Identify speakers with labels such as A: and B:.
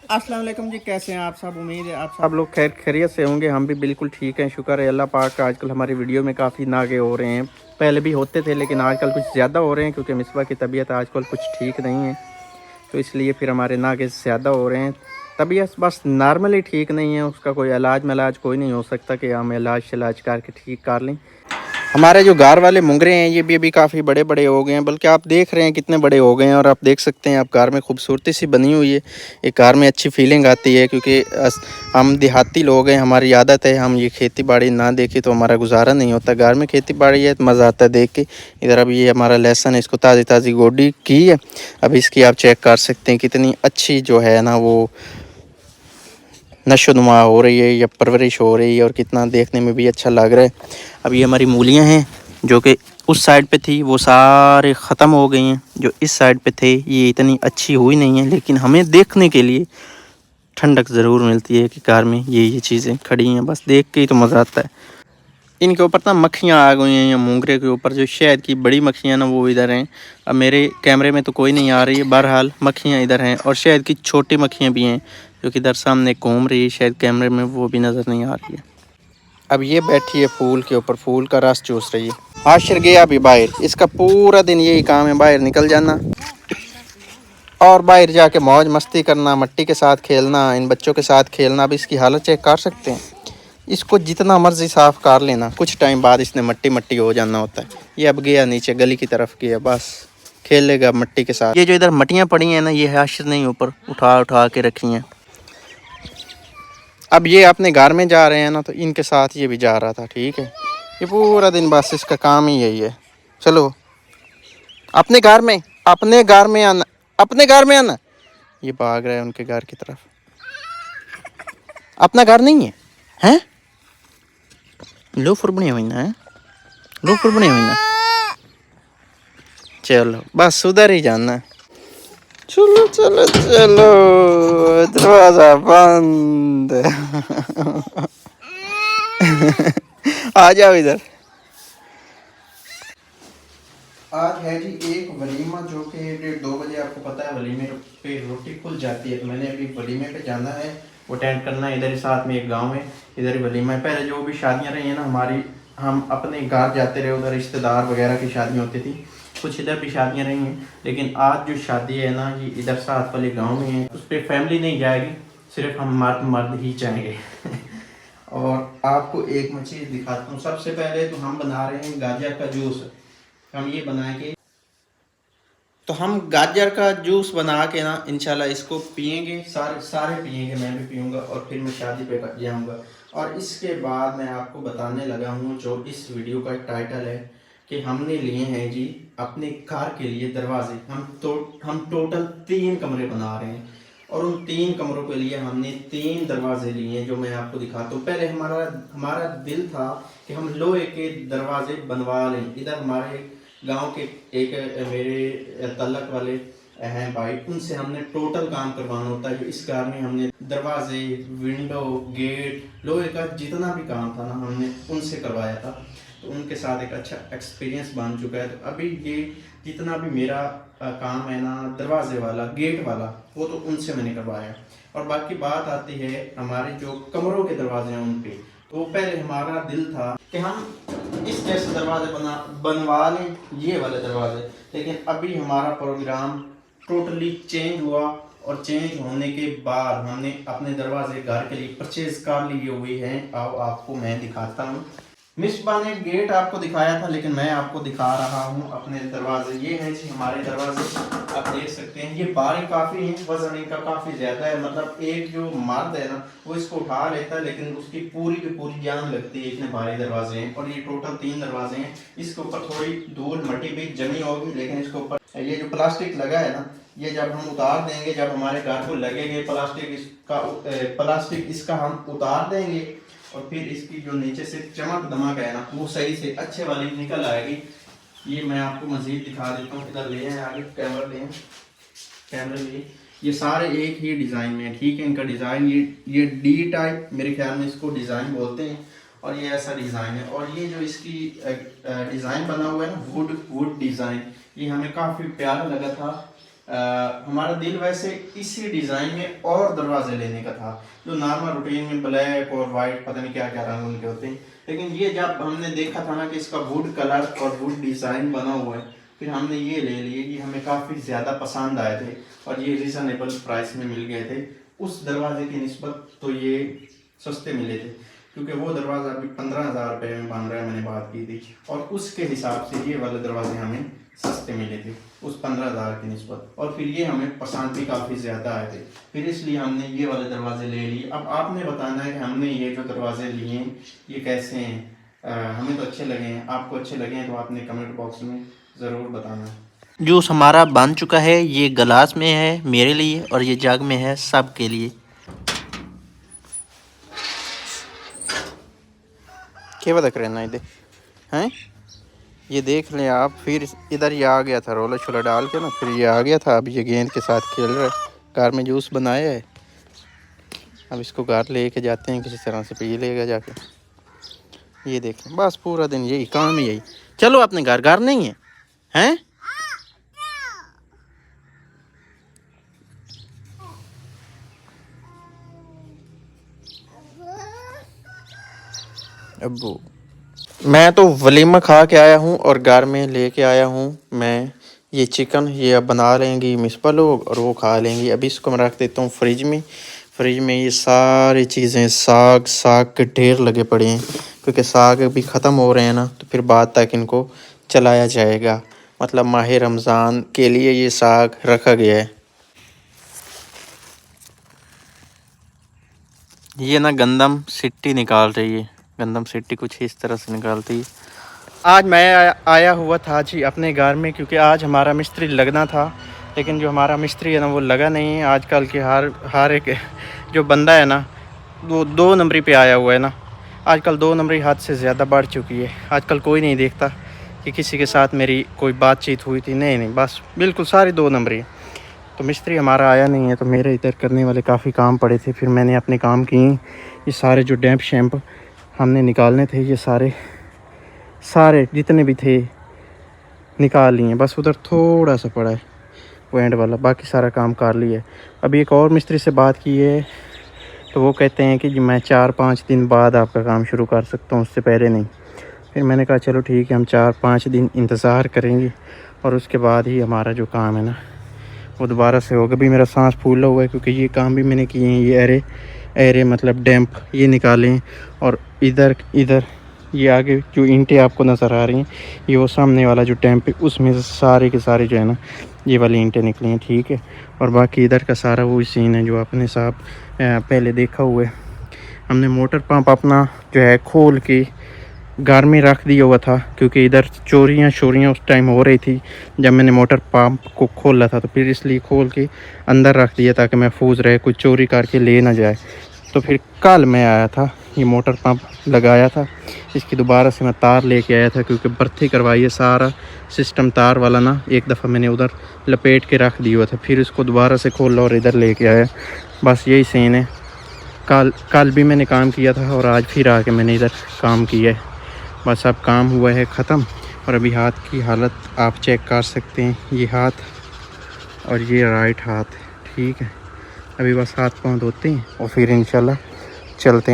A: अस्सलाम वालेकुम जी, कैसे हैं आप सब। उम्मीद है आप सब लोग खैर खैरियत से होंगे। हम भी बिल्कुल ठीक हैं, शुक्र है अल्लाह पाक का। आजकल हमारी वीडियो में काफ़ी नागे हो रहे हैं, पहले भी होते थे लेकिन आजकल कुछ ज़्यादा हो रहे हैं क्योंकि मिसबा की तबीयत आजकल कुछ ठीक नहीं है, तो इसलिए फिर हमारे नागे ज़्यादा हो रहे हैं। तबीयत बस नॉर्मली ठीक नहीं है, उसका कोई इलाज मिलाज कोई नहीं हो सकता कि हम इलाज शलाज करके ठीक कर लें। हमारे जो गार वाले मुंगरे हैं ये भी अभी काफ़ी बड़े बड़े हो गए हैं, बल्कि आप देख रहे हैं कितने बड़े हो गए हैं। और आप देख सकते हैं आप कार में खूबसूरती सी बनी हुई है, ये कार में अच्छी फीलिंग आती है क्योंकि हम देहाती लोग हैं, हमारी आदत है हम ये खेती बाड़ी ना देखें तो हमारा गुजारा नहीं होता। गार में खेती बाड़ी है तो मज़ा आता है देख के। इधर अभी ये हमारा लहसुन है, इसको ताज़ी ताज़ी गोडी की है। अब इसकी आप चेक कर सकते हैं कितनी अच्छी जो है ना वो नशोनुमा हो रही है या परवरिश हो रही है, और कितना देखने में भी अच्छा लग रहा है। अब ये हमारी मूलियाँ हैं जो कि उस साइड पे थी वो सारे ख़त्म हो गई हैं, जो इस साइड पे थे ये इतनी अच्छी हुई नहीं है, लेकिन हमें देखने के लिए ठंडक ज़रूर मिलती है कि कार में ये चीज़ें खड़ी हैं, बस देख के ही तो मज़ा आता है। इनके ऊपर ना मक्खियाँ आ गई हैं, या मोंगरे के ऊपर जो शहद की बड़ी मक्खियाँ ना वो इधर हैं। अब मेरे कैमरे में तो कोई नहीं आ रही है, बहरहाल मक्खियाँ इधर हैं, और शहद की छोटी मक्खियाँ भी हैं जो कि इधर सामने घूम रही है, शायद कैमरे में वो भी नज़र नहीं आ रही है। अब ये बैठी है फूल के ऊपर, फूल का रस चूस रही है। हाशिर गया अभी बाहर, इसका पूरा दिन यही काम है, बाहर निकल जाना और बाहर जाके मौज मस्ती करना, मट्टी के साथ खेलना, इन बच्चों के साथ खेलना। अब इसकी हालत चेक कर सकते हैं, इसको जितना मर्जी साफ़ कर लेना, कुछ टाइम बाद इसने मट्टी मट्टी हो जाना होता है। ये अब गया नीचे गली की तरफ गया, बस खेलेगा मट्टी के साथ। ये जो इधर मट्टियाँ पड़ी हैं ना ये हाशिर नहीं ऊपर उठा उठा के रखी हैं। अब ये अपने घर में जा रहे हैं ना तो इनके साथ ये भी जा रहा था, ठीक है। ये पूरा दिन बस इसका काम ही यही है, चलो अपने घर में, अपने घर में आना, अपने घर में आना। ये भाग रहा है उनके घर की तरफ। अपना घर नहीं है, हैं? लोफर बने हुए ना, है लोफर बने हुए ना। चलो बस उधर ही जाना। चलो चलो चलो, दरवाजा बंद। आ जाओ इधर। आज है जी एक वलीमा जो कि 1:30 बजे, आपको पता है वलीमे पे रोटी खुल जाती है, तो मैंने अभी वलीमे पे जाना है, वो अटेंड करना है। इधर ही साथ में एक गांव है, इधर ही वलीमा है। पहले जो भी शादियां रही हैं ना हमारी, हम अपने घर जाते रहे, उधर रिश्तेदार वगैरह की शादियाँ होती थी, कुछ इधर भी शादियाँ रही हैं। लेकिन आज जो शादी है ना ये इधर साथ वाले गाँव में है, उस पर फैमिली नहीं जाएगी, सिर्फ हम मर्द मर्द ही जाएंगे। और आपको एक मैं चीज़ दिखाता हूँ। सबसे पहले तो हम बना रहे हैं गाजर का जूस। हम ये बनाएंगे, तो हम गाजर का जूस बना के ना इंशाल्लाह इसको पियेंगे, सारे सारे पियेंगे, मैं भी पीऊँगा और फिर मैं शादी पे जाऊँगा। और इसके बाद मैं आपको बताने लगा हूँ जो इस वीडियो का टाइटल है कि हमने लिए हैं जी अपने कार के लिए दरवाजे। हम टोटल 3 कमरे बना रहे हैं, और उन 3 कमरों के लिए हमने 3 दरवाजे लिए हैं जो मैं आपको दिखाता हूँ। पहले हमारा हमारा दिल था कि हम लोहे के दरवाजे बनवा लें। इधर हमारे गांव के एक मेरे तलक वाले हैं भाई, उनसे हमने टोटल काम करवाना होता है। इस कार में हमने दरवाजे, विंडो, गेट, लोहे का जितना भी काम था ना हमने उनसे करवाया था, तो उनके साथ एक अच्छा एक्सपीरियंस बन चुका है। तो अभी ये जितना भी मेरा काम है ना दरवाजे वाला, गेट वाला, वो तो उनसे मैंने करवाया। और बाकी बात आती है हमारे जो कमरों के दरवाजे हैं उन पे, तो पहले हमारा दिल था कि हम इस जैसे दरवाजे बनवा लें, ये वाले दरवाजे। लेकिन अभी हमारा प्रोग्राम टोटली चेंज हुआ, और चेंज होने के बाद हमने अपने दरवाजे घर के लिए परचेज कर लिए हुए हैं। अब आपको मैं दिखाता हूँ। मिसबा ने गेट आपको दिखाया था, लेकिन मैं आपको दिखा रहा हूँ अपने दरवाजे। ये हैं जी हमारे दरवाजे, आप देख सकते हैं। ये बारी काफ़ी है, वजन इनका काफ़ी ज़्यादा है, मतलब एक जो मर्द है ना वो इसको उठा लेता है, लेकिन उसकी पूरी की पूरी जान लगती है, इतने भारी दरवाजे हैं। और ये टोटल 3 दरवाजे हैं। इसके ऊपर थोड़ी धूल मट्टी भी जमी होगी, लेकिन इसके ऊपर ये जो प्लास्टिक लगा है ना, ये जब हम उतार देंगे, जब हमारे घर को लगेंगे प्लास्टिक इसका हम उतार देंगे, और फिर इसकी जो नीचे से चमक दमक है ना वो सही से अच्छे वाली निकल आएगी। ये मैं आपको मज़ीद दिखा देता हूँ। इधर ले आए आगे, कैमरा ले, कैमरे लिए। ये सारे एक ही डिज़ाइन में है, ठीक है। इनका डिज़ाइन ये डी टाइप मेरे ख्याल में इसको डिज़ाइन बोलते हैं, और ये ऐसा डिज़ाइन है। और ये जो इसकी डिज़ाइन बना हुआ है ना, वुड डिज़ाइन, ये हमें काफ़ी प्यारा लगा था, हमारा दिल वैसे इसी डिज़ाइन में और दरवाजे लेने का था, जो नॉर्मल रूटीन में ब्लैक और वाइट पता नहीं क्या क्या रंग उनके होते हैं, लेकिन ये जब हमने देखा था ना कि इसका वुड कलर और वुड डिज़ाइन बना हुआ है, फिर हमने ये ले लिए कि हमें काफ़ी ज़्यादा पसंद आए थे और ये रीज़नेबल प्राइस में मिल गए थे। उस दरवाजे की निस्बत तो ये सस्ते मिले थे, क्योंकि वो दरवाज़ा अभी 15,000 रुपये में बन रहा है, मैंने बात की थी, और उसके हिसाब से ये वाले दरवाजे हमें सस्ते मिले थे उस 15,000 की निस्बत, और फिर ये हमें पसंद भी काफ़ी ज़्यादा आए थे, फिर इसलिए हमने ये वाले दरवाजे ले लिए। अब आपने बताना है कि हमने ये जो दरवाजे लिए ये कैसे हैं, हमें तो अच्छे लगे हैं, आपको अच्छे लगे हैं तो आपने कमेंट बॉक्स में ज़रूर बताना।
B: जूस हमारा बन चुका है, ये गिलास में है मेरे लिए और ये जग में है सब के लिए।
A: क्या बता करना इधर हैं, ये देख लें आप। फिर इधर ये आ गया था रोला छोला डाल के ना, फिर ये आ गया था। अब ये गेंद के साथ खेल रहा है। कार में जूस बनाया है, अब इसको घर लेके जाते हैं, किसी तरह से पी लेगा जाके। ये देखें, बस पूरा दिन यही काम ही यही। चलो अपने घर, घर नहीं है हैं? अब्बू, मैं तो वलीमा खा के आया हूँ और घर में लेके आया हूँ मैं ये चिकन। ये अब बना लेंगी मिसबा लोग और वो खा लेंगी। अभी इसको मैं रख देता हूँ फ्रिज में। फ्रिज में ये सारी चीज़ें, साग के ढेर लगे पड़े हैं, क्योंकि साग अभी ख़त्म हो रहे हैं ना, तो फिर बाद तक इनको चलाया जाएगा। मतलब माह रमज़ान के लिए ये साग रखा गया है।
B: ये ना गंदम सिट्टी निकाल रही है, गंदम सिट्टी कुछ इस तरह से निकालती है। आज मैं आया हुआ था जी अपने घर में, क्योंकि आज हमारा मिस्त्री लगना था, लेकिन जो हमारा मिस्त्री है ना वो लगा नहीं है। आजकल के हर एक जो बंदा है ना वो 2 नंबरी पे आया हुआ है ना। आजकल 2 नंबरी हद से ज़्यादा बढ़ चुकी है। आजकल कोई नहीं देखता कि किसी के साथ मेरी कोई बातचीत हुई थी, नहीं, बस बिल्कुल सारी 2 नंबरी। तो मिस्त्री हमारा आया नहीं है, तो मेरे इधर करने वाले काफ़ी काम पड़े थे। फिर मैंने अपने काम किए। ये सारे जो डैम्प शैम्प हमने निकालने थे, ये सारे जितने भी थे निकाल लिए। बस उधर थोड़ा सा पड़ा है वो एंड वाला, बाकी सारा काम कर लिया है। अभी एक और मिस्त्री से बात की है, तो वो कहते हैं कि मैं 4-5 दिन बाद आपका काम शुरू कर सकता हूँ, उससे पहले नहीं। फिर मैंने कहा चलो ठीक है, हम 4-5 दिन इंतज़ार करेंगे और उसके बाद ही हमारा जो काम है ना वो दोबारा से होगा। भी मेरा सांस फूला हुआ है, क्योंकि ये काम भी मैंने किए हैं। ये एरे मतलब डैम्प ये निकालें, और इधर ये आगे जो ईंटें आपको नज़र आ रही हैं, ये वो सामने वाला जो डैम्प है उसमें से सारे के सारे जो है ना ये वाली ईंटें निकली हैं, ठीक है। और बाकी इधर का सारा वही सीन है जो आपने साहब पहले देखा हुआ है। हमने मोटर पंप अपना जो है खोल के घर में रख दिया हुआ था, क्योंकि इधर चोरियाँ उस टाइम हो रही थी जब मैंने मोटर पंप को खोला था, तो फिर इसलिए खोल के अंदर रख दिया ताकि महफूज रहे, कोई चोरी करके ले ना जाए। तो फिर कल मैं आया था, ये मोटर पंप लगाया था, इसकी दोबारा से मैं तार लेके आया था, क्योंकि भर्ती करवाई है सारा सिस्टम तार वाला ना। एक दफ़ा मैंने उधर लपेट के रख दिया हुआ था, फिर इसको दोबारा से खोला और इधर लेके आया। बस यही सीन है। कल भी मैंने काम किया था और आज फिर आके मैंने इधर काम किया है। बस अब काम हुआ है ख़त्म। और अभी हाथ की हालत आप चेक कर सकते हैं, ये हाथ और ये राइट हाथ, ठीक है। अभी बस हाथ पाँव धोते हैं और फिर इंशाल्लाह चलते हैं।